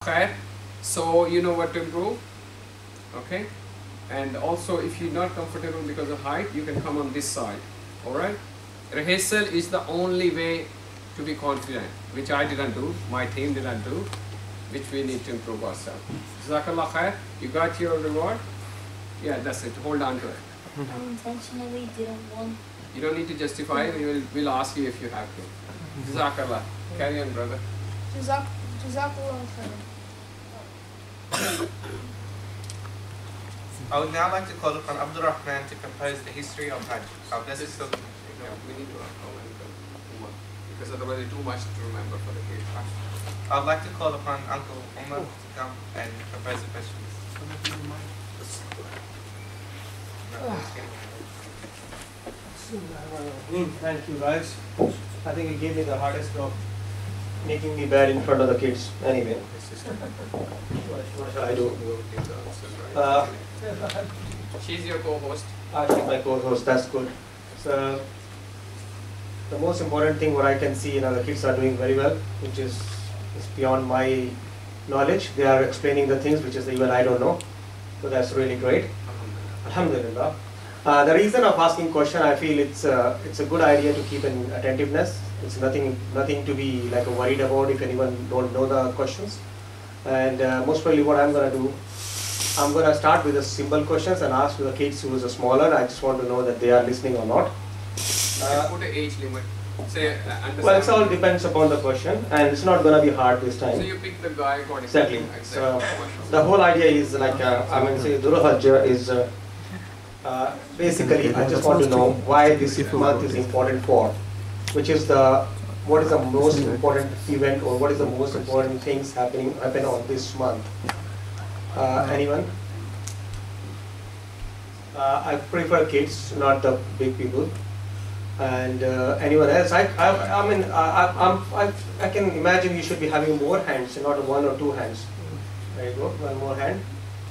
Khair. So you know what to improve. Okay. And also, if you're not comfortable because of height, you can come on this side. All right. Rehearsal is the only way to be confident, which I didn't do, my team didn't do, which we need to improve ourselves. Jazakallah khair. You got your reward. Yeah, that's it. Hold on to it. I intentionally didn't want. You don't need to justify it. We'll ask you if you have to. Jazakallah. Carry on, brother. Jazakallah khair. I would now like to call upon Abdul Rahman to compose the history of Hajj. Our blessed Sultan. We need to because otherwise it's too much to remember for the kids. I would like to call upon Uncle Umar to come and compose the questions. Thank you guys. I think you gave me the hardest job, making me bad in front of the kids. Anyway, what shall I do? She's your co-host. She's my co-host. That's good. So the most important thing what I can see, the kids are doing very well, which is beyond my knowledge. They are explaining the things which is even I don't know. So that's really great. Alhamdulillah. The reason of asking question, I feel it's a good idea to keep an attentiveness. It's nothing to be like worried about if anyone don't know the questions. And most probably what I'm going to do, I'm going to start with the simple questions and ask to the kids who is smaller. I just want to know that they are listening or not. Put an age limit. Say, well, it all depends upon the question, and it's not going to be hard this time. So you pick the guy according exactly. to So the whole idea is like say Dhul Hajj is basically I just want to know why this month is important for, what is the most important event or what is the most important things happen on this month. Anyone? I prefer kids, not the big people. And anyone else? I can imagine you should be having more hands, not one or two hands. There you go, one more hand.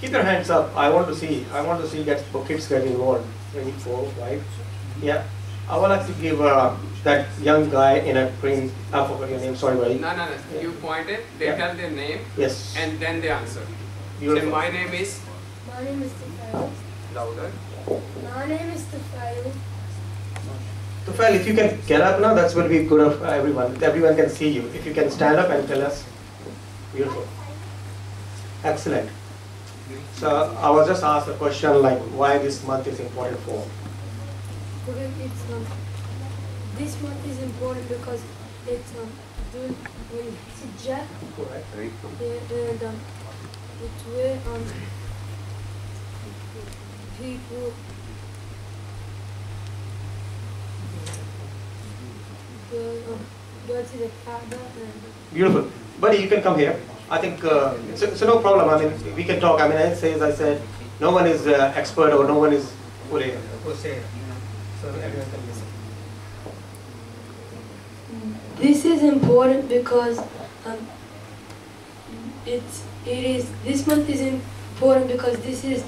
Keep your hands up. I want to see kids get involved. 3, 4, 5. Yeah. I would like to give that young guy in a green. I forgot your name. Sorry, buddy. No. You pointed. They tell their name. Yes. And then they answer. Beautiful. Say, my name is. My name is Tufail. Louder. My name is Tufail. Tufail, if you can get up now, that will be good for everyone. Everyone can see you. If you can stand up and tell us. Beautiful. Excellent. So I was just asked a question like why this month is important for. This month is important because it's Dhul Hijjah. Correct. And it's where people go to the Kaaba. Beautiful. Buddy, you can come here. I think it's no problem. I mean, we can talk. I mean, as I said, no one is expert or no one is so everyone can listen. This is important because this month is important because this is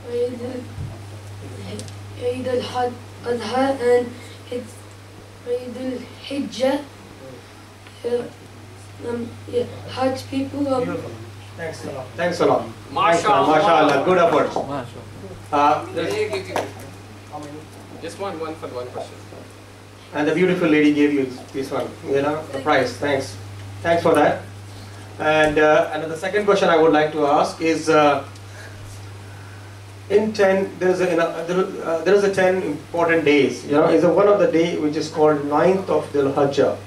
Eidun Adha and it's Eidun Hijjah. Hajj people. Beautiful. Thanks a lot. Thanks a lot. MashaAllah. MashaAllah. Good efforts. Just one for one question. And the beautiful lady gave you this one, the prize. Thanks for that. And the second question I would like to ask is, in 10 there is a 10 important days. Is one of the day which is called 9th of Dhul Hijjah.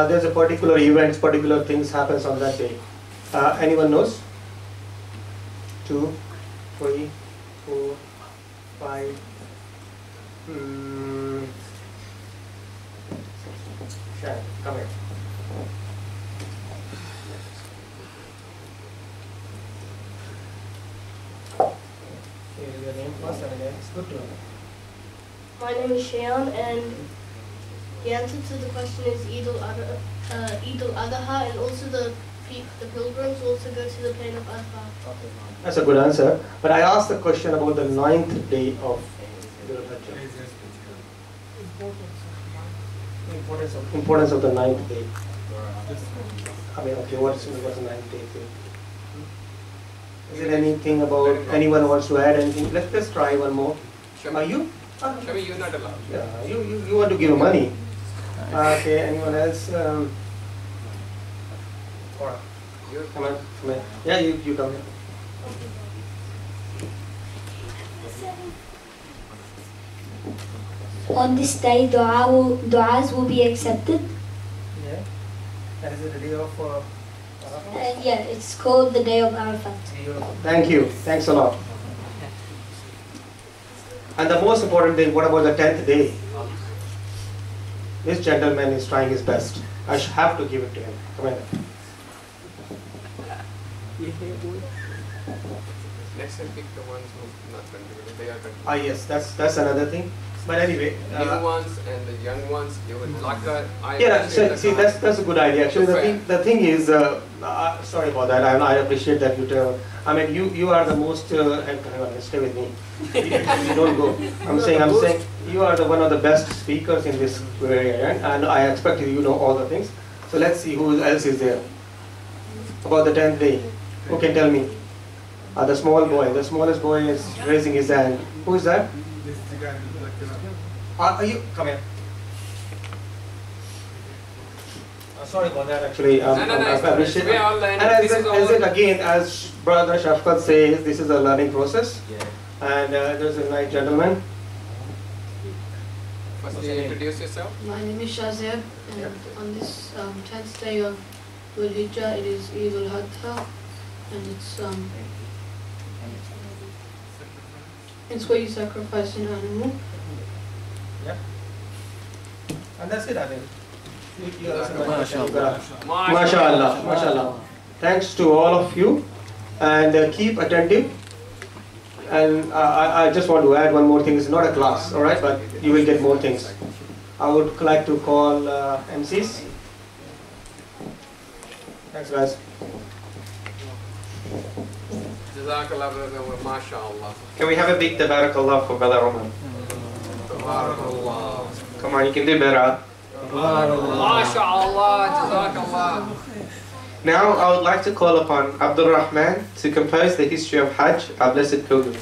There's a particular events, particular things happens on that day. Anyone knows? 2, 3, 4, 5. Shayyan, come here. Your name first and then it's good to know. My name is Shayyan, and the answer to the question is Eidul Adha, and also the pilgrims also go to the plain of Adha. Okay. That's a good answer. But I asked the question about the 9th day of Dhul Hijjah. Importance of the 9th day. I mean, okay, what's the 9th day? Is there anything about, anyone wants to add anything? Let's try one more. Are you? Shami, you're not allowed. Yeah, you want to give money. Okay, anyone else? Come on. Yeah, you come here. On this day, du'as will be accepted. Yeah. That is the day of Yeah, it's called the day of Arafat. Thank you. Thanks a lot. And the most important thing, what about the 10th day? This gentleman is trying his best. I have to give it to him. Come here. Next time pick the ones who not contributing. They are contributing. Ah yes, that's another thing. But anyway, New ones and the young ones, you would like that. yeah. See, that's a good idea. Actually, the thing is, sorry about that. I appreciate that you tell. I mean, you are the most. Hang on, stay with me. You don't go. I'm saying you are one of the best speakers in this area, and I expect you know all the things. So let's see who else is there. About the 10th day, who can tell me? The small boy. The smallest boy is raising his hand. Who is that? This is the guy who's like, Are you? Come here. Sorry about that. Actually, No, I appreciate we it. all learn. And This is all. as it again, as Brother Shafqat says, this is a learning process. yeah. And there's a nice gentleman. Firstly, introduce yourself. My name is Shahzaib, and Yeah. on this 10th day of Dhul, it is Adha, and it's where you sacrifice an animal. Yeah. And that's it, I think. MashaAllah. MashaAllah. MashaAllah. Thanks to all of you. And keep attentive. And I just want to add one more thing. It's not a class, alright? But you will get more things. I would like to call MCs. Thanks, guys. Jazakallah, brother. MashaAllah. Can we have a big tabarakallah for Brother Roman? Tabarakallah. Come on, you can do better. MashaAllah. Jazakallah. Now I would like to call upon Abdul Rahman to compose the history of Hajj, our blessed pilgrimage.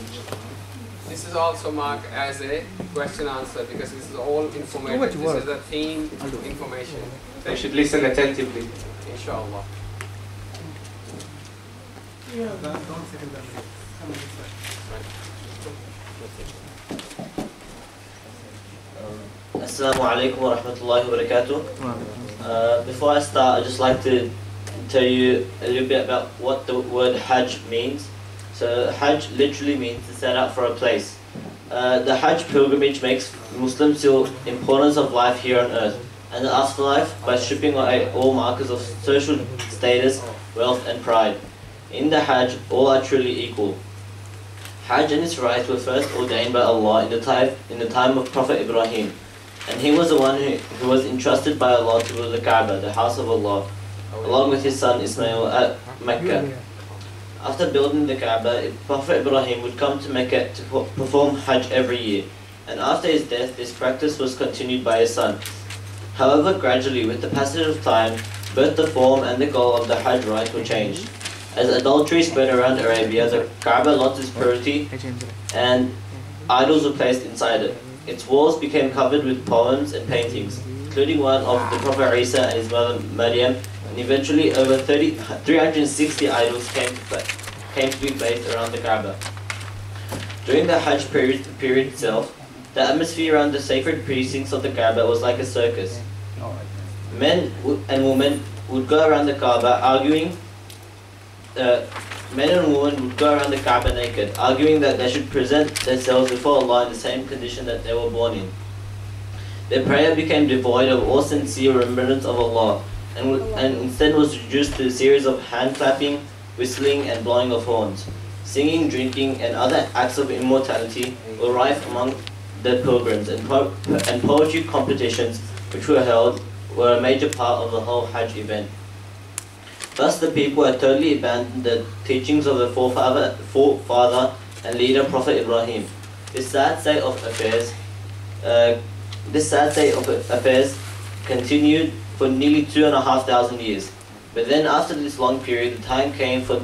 This is also marked as a question answer because this is all informative. This is the theme information. They should listen attentively. Inshallah. Assalamu alaikum wa rahmatullahi wa barakatuh. Before I start, I'd just like to tell you a little bit about what the word Hajj means. So Hajj literally means to set out for a place. The Hajj pilgrimage makes Muslims feel importance of life here on earth and the afterlife by stripping away all markers of social status, wealth and pride. In the Hajj, all are truly equal. Hajj and its rites were first ordained by Allah in the time of Prophet Ibrahim, and he was the one who was entrusted by Allah to build the Kaaba, the house of Allah, along with his son Ismail at Mecca. After building the Kaaba, Prophet Ibrahim would come to Mecca to perform Hajj every year, and after his death, this practice was continued by his son. However, gradually, with the passage of time, both the form and the goal of the Hajj rite were changed. As adultery spread around Arabia, the Kaaba lost its purity and idols were placed inside it. Its walls became covered with poems and paintings, including one of the Prophet Isa and his mother Maryam, and eventually over 360 idols came to be placed around the Kaaba. During the Hajj period itself, the atmosphere around the sacred precincts of the Kaaba was like a circus. Men and women would go around the Kaaba arguing. Men and women would go around the Kaaba naked, arguing that they should present themselves before Allah in the same condition that they were born in. Their prayer became devoid of all sincere remembrance of Allah, and instead was reduced to a series of hand clapping, whistling and blowing of horns. Singing, drinking and other acts of immorality were rife among the pilgrims, and poetry competitions which were held were a major part of the whole Hajj event. Thus the people had totally abandoned the teachings of the forefather and leader Prophet Ibrahim. This sad state of affairs continued for nearly 2,500 years. But then after this long period, the time came for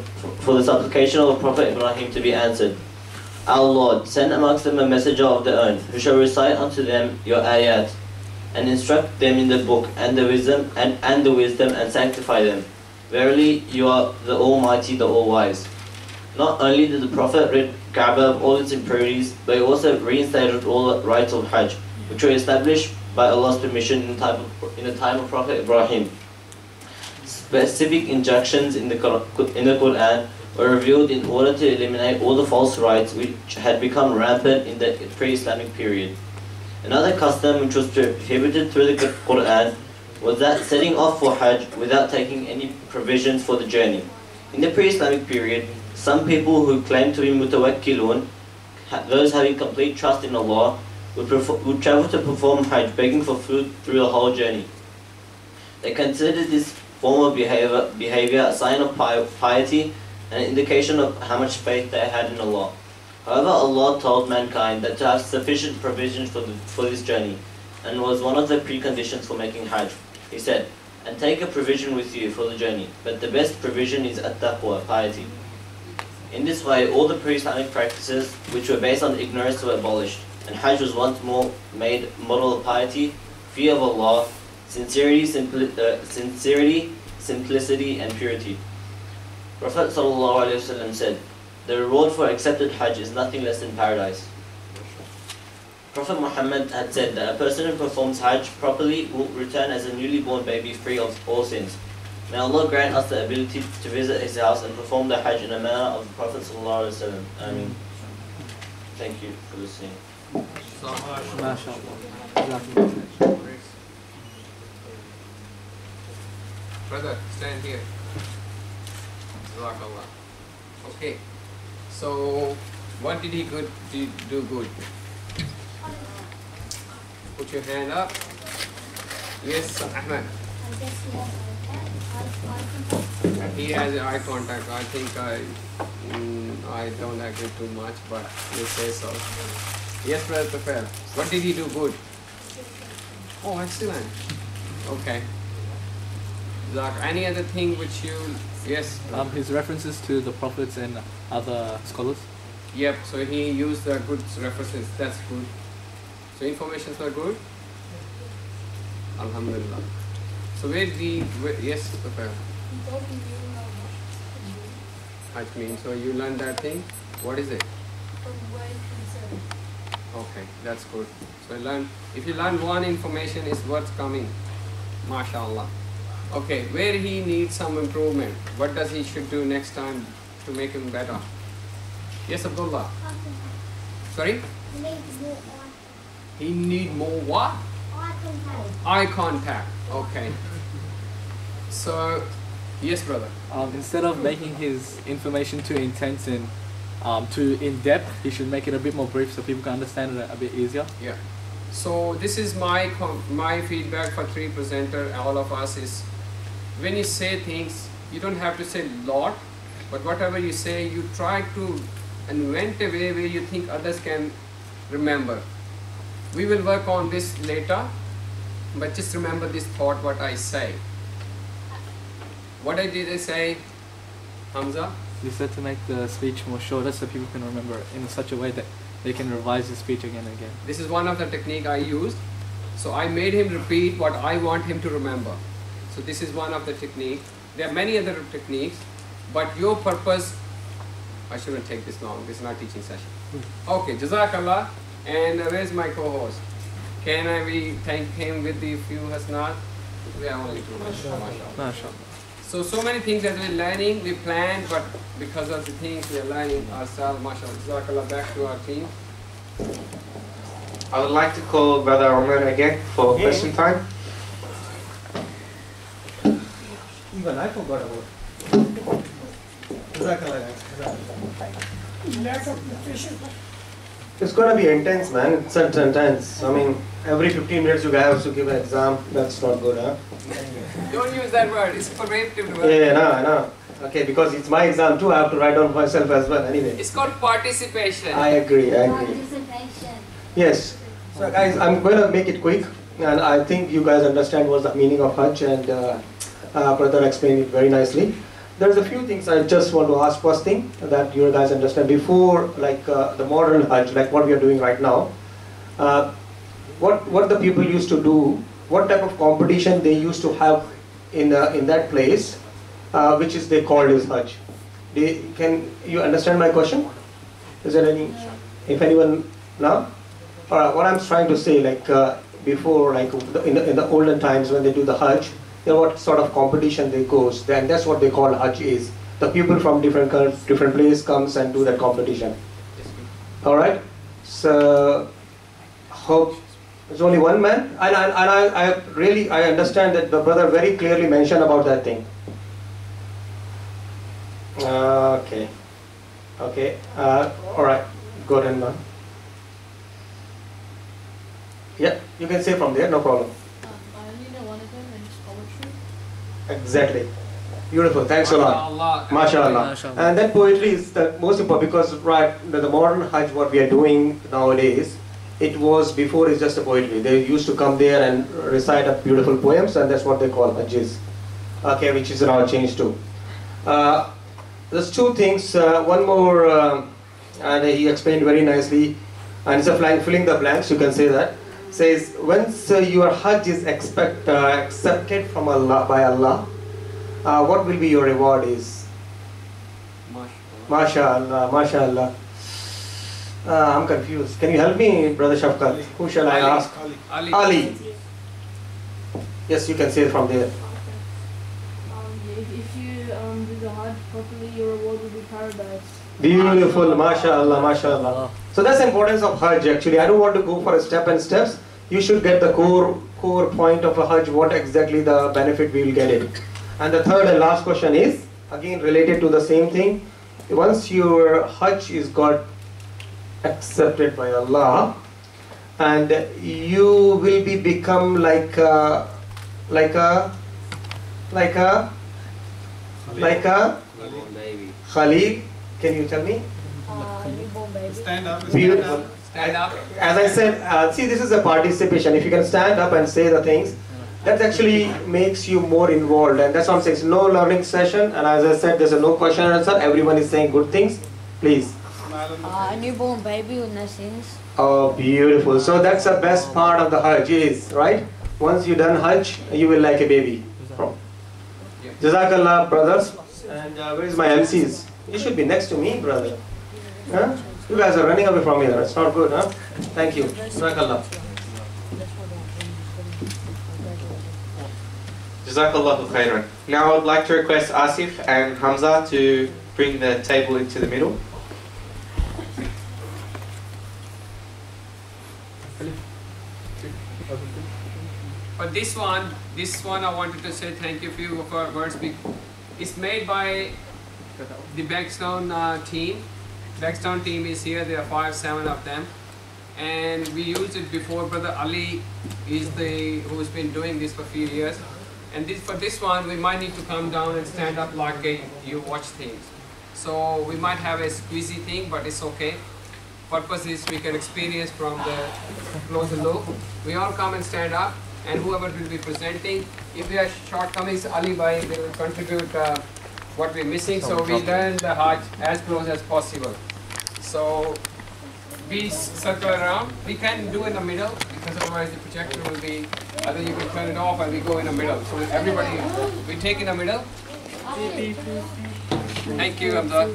the supplication of the Prophet Ibrahim to be answered. Our Lord, send amongst them a messenger of their own, who shall recite unto them your ayat, and instruct them in the book and the wisdom and sanctify them. Verily, you are the Almighty, the All-Wise. Not only did the Prophet rid Kaaba of all its impurities, but he also reinstated all the rites of Hajj, which were established by Allah's permission in the time of Prophet Ibrahim. Specific injunctions in the Quran were revealed in order to eliminate all the false rites which had become rampant in the pre-Islamic period. Another custom which was prohibited through the Quran was that setting off for Hajj without taking any provisions for the journey. In the pre-Islamic period, some people who claimed to be mutawakkilun, those having complete trust in Allah, would travel to perform Hajj begging for food through the whole journey. They considered this form of behavior a sign of piety and an indication of how much faith they had in Allah. However, Allah told mankind that to have sufficient provisions for this journey, and was one of the preconditions for making Hajj. He said, and take a provision with you for the journey, but the best provision is at-taqwa, piety. In this way, all the pre-Islamic practices which were based on ignorance were abolished, and Hajj was once more made model of piety, fear of Allah, sincerity, simplicity, and purity. Prophet ﷺ said, the reward for accepted Hajj is nothing less than paradise. Prophet Muhammad had said that a person who performs Hajj properly will return as a newly born baby free of all sins. May Allah grant us the ability to visit His house and perform the Hajj in a manner of the Prophet ﷺ. Ameen. Thank you for listening. Brother, stand here. Okay. So, what did he do good? Put your hand up. Yes, Ahmad. He has eye contact. I think I don't agree too much, but you say so. Yes, Brother Tafel. What did he do good? Oh, excellent. Okay. Zach, any other thing which you... Yes? His references to the prophets and other scholars. Yep, so he used the good references. That's good. So informations are good? Alhamdulillah. So yes, Tafel. Hajj means, so you learned that thing? What is it? Okay, that's good. So if you learn one information, is what's coming. MashaAllah. Okay, where he needs some improvement, what does he should do next time to make him better? Yes, Abdullah. Sorry? He need more what? Eye contact. Okay. So, yes, brother. Instead of making his information too intense and too in-depth, he should make it a bit more brief so people can understand it a bit easier. Yeah. So this is my feedback for three presenter, all of us, is when you say things, you don't have to say lot, but whatever you say, you try to invent a way where you think others can remember. We will work on this later, but just remember this thought, what I say. What did I say, Hamza? You said to make the speech more shorter so people can remember it in such a way that they can revise the speech again and again. This is one of the technique I used. So I made him repeat what I want him to remember. So this is one of the technique. There are many other techniques, but your purpose, I shouldn't take this long, this is not teaching session. Okay, Jazakallah. And where's my co-host? Can we thank him with the few hasnat? We are only two. MashaAllah. So many things that we're learning, we planned, but because of the things we are learning ourselves, MashaAllah. Jazakallah, back to our team. I would like to call Brother Omar again for question time. Even I forgot about it. Jazakallah. It's going to be intense, man. It's intense. I mean, every 15 minutes you guys have to give an exam. That's not good, huh? Don't use that word. It's corrective word. Yeah, I know. Okay, because it's my exam too. I have to write down myself as well. Anyway. It's called participation. I agree. Yes. So guys, I'm going to make it quick. and I think you guys understand what's the meaning of Hajj, and brother explained it very nicely. There's a few things I just want to ask. First thing that you guys understand before, like the modern Hajj, like what we are doing right now. What the people used to do, what type of competition they used to have in that place, which is they called as Hajj. Can you understand my question? Is there any, if anyone now? What I'm trying to say, like before, like in the olden times when they do the Hajj, you know what sort of competition they goes, then that's what they call Hajj is. The people from different place comes and do that competition. All right. So hope there's only one man, and I really understand that the brother very clearly mentioned about that thing. Okay. All right. Go ahead, man. Yeah, you can say from there, no problem. I only know one of them, and it's poetry. Exactly. Beautiful. Thanks a lot. MashaAllah. And then poetry is the most important, because the modern Hajj what we are doing nowadays, it was before it's just a poetry. They used to come there and recite up beautiful poems, and that's what they call Hajjis. Okay, which is now changed too. There's two things. One more, and he explained very nicely, and it's a filling the blanks. You can say that. Says once your Hajj is accepted from Allah by Allah, what will be your reward is? MashaAllah, MashaAllah. I'm confused. Can you help me, Brother Shafqat? Who shall I ask? Ali. Yes, you can say it from there. If you do the Hajj properly, your reward will be paradise. Beautiful, MashaAllah, MashaAllah. So that's the importance of Hajj actually. I don't want to go for a step and steps. You should get the core point of a Hajj, what exactly the benefit we will get it. And the third and last question is, again related to the same thing. Once your Hajj is got accepted by Allah, and you will become like a Khalil. Can you tell me? Stand up. Beautiful. Stand up. As I said, see, this is a participation. If you can stand up and say the things, that actually makes you more involved. And that's what I'm saying. It's no learning session. And as I said, there's a no question and answer. Everyone is saying good things. Please. A newborn baby with no sins. Oh, beautiful. So that's the best part of the Hajj is, right? Once you done Hajj, you will like a baby. Jazakallah, brothers. And where is my MCs? You should be next to me, brother. Huh? You guys are running away from here. It's not good, huh? Thank you. Jazakallah. Jazakallahu khairan. Now I would like to request Asif and Hamza to bring the table into the middle. But this one I wanted to say thank you for your words. It's made by the Bankstown team. Bankstown team is here. There are 5-7 of them, and we used it before. Brother Ali is who's been doing this for a few years. And for this one, we might need to come down and stand up like you watch things. So we might have a squeezy thing, but it's okay. Purpose is we can experience from the closer look. We all come and stand up, and whoever will be presenting, if there are shortcomings, Ali Bhai will contribute what we're missing, so we learn the Hajj as close as possible. So we circle around. We can do in the middle, because otherwise the projector will be, either you can turn it off and we go in the middle. So everybody, we take in the middle. Thank you, Hamza.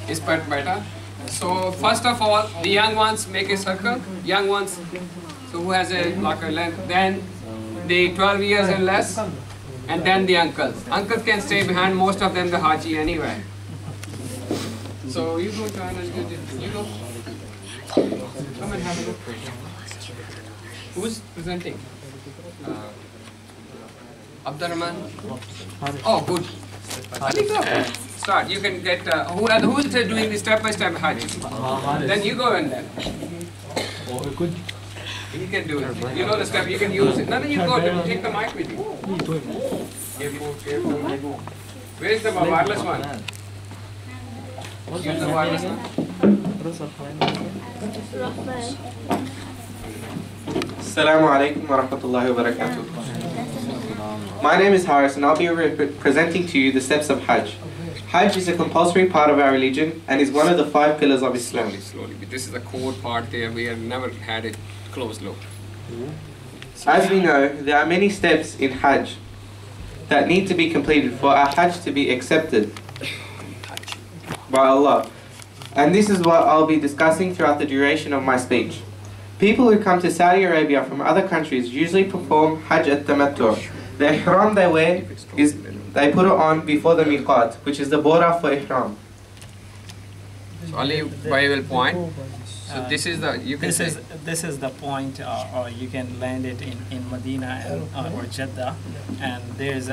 It's better. So first of all, the young ones make a circle. Young ones, so who has a length. Then the 12 years and less, and then the uncles. Uncles can stay behind. Most of them the Haji anyway. So you go join us. You go. Come and have a look. Who's presenting? Abdurrahman. Oh, good. I think so. Start. You can get. Who is doing the step-by-step Hajj? Then you go in there. You can do it. You know the step. You can use it. No, you go. Take the mic with you. Careful. Where is the wireless one? Use the wireless one. Assalamu alaikum wa rahmatullahi wa barakatuh. My name is Haris and I'll be presenting to you the steps of Hajj. Hajj is a compulsory part of our religion and is one of the 5 pillars of Islam. Slowly. This is the core part there. We have never had it closed loop. As we know, there are many steps in Hajj that need to be completed for our Hajj to be accepted by Allah. And this is what I'll be discussing throughout the duration of my speech. People who come to Saudi Arabia from other countries usually perform Hajj at-Tamattu. The ihram they wear is they put it on before the miqat, which is the border for ihram. So Ali Bhai will point. So this is the this is the point, or you can land it in Medina and, or Jeddah, and there's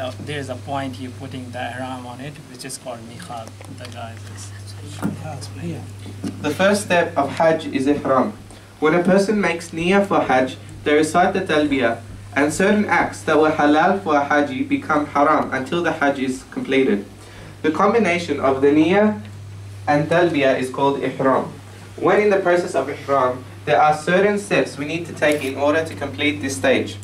a point you putting the ihram on it, which is called miqat. The guys explain. The first step of Hajj is ihram. When a person makes niyyah for Hajj, they recite the talbiyah, and certain acts that were halal for a Haji become haram until the Hajj is completed. The combination of the niyyah and talbiyah is called ihram. When in the process of ihram, there are certain steps we need to take in order to complete this stage.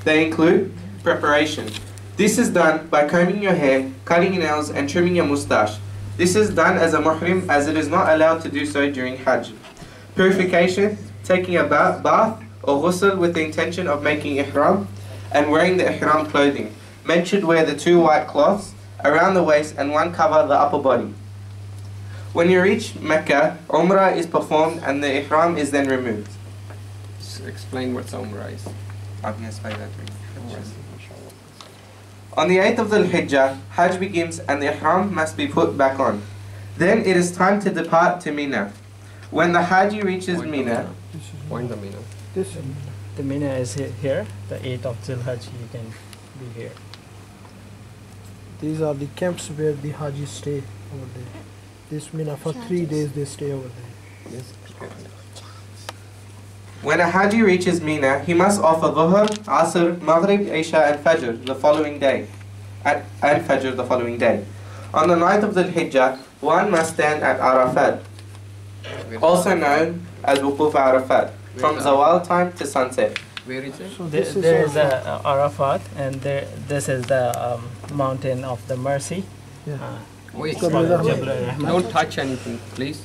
They include preparation. This is done by combing your hair, cutting your nails, and trimming your mustache. This is done as a muhrim, as it is not allowed to do so during Hajj. Purification, taking a bath or ghusl with the intention of making ihram, and wearing the ihram clothing. Men should wear the 2 white cloths around the waist and one cover the upper body. When you reach Mecca, Umrah is performed and the ihram is then removed. So explain what Umrah is. I'm going to explain that to you. On the 8th of Dhul Hijjah, Hajj begins and the ihram must be put back on. Then it is time to depart to Mina. When the Haji reaches Mina, point the Mina. The Mina is here. The 8th of Dhul Hajj, you can be here. These are the camps where the Hajis stay over there. This Mina, for 3 days they stay over there. Yes. When a Haji reaches Mina, he must offer Dhuhr, Asr, Maghrib, Isha and Fajr the following day. And Fajr the following day. On the 9th of Dhul Hijjah, one must stand at Arafat, also known as Wuquf Arafat, from Zawal time to sunset. Where is it? So there is a Arafat, and this is the mountain of the mercy. Yeah. Wait, don't touch anything, please.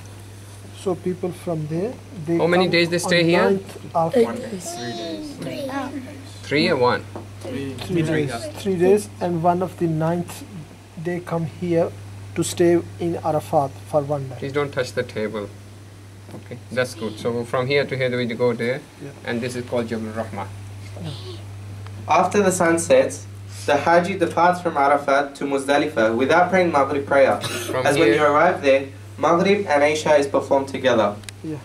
So people from there, they how many days they stay here? 9th 1 day. 3 days. 3 or 1? 3 days. 3 days, and one of the 9th they come here to stay in Arafat for 1 day. Please don't touch the table. Okay, that's good. So from here to here we go there, and this is called Jabal Rahmah. After the sun sets, the Haji departs from Arafat to Muzdalifah without praying Maghrib prayer. As when you arrive there, Maghrib and Isha is performed together. Yeah.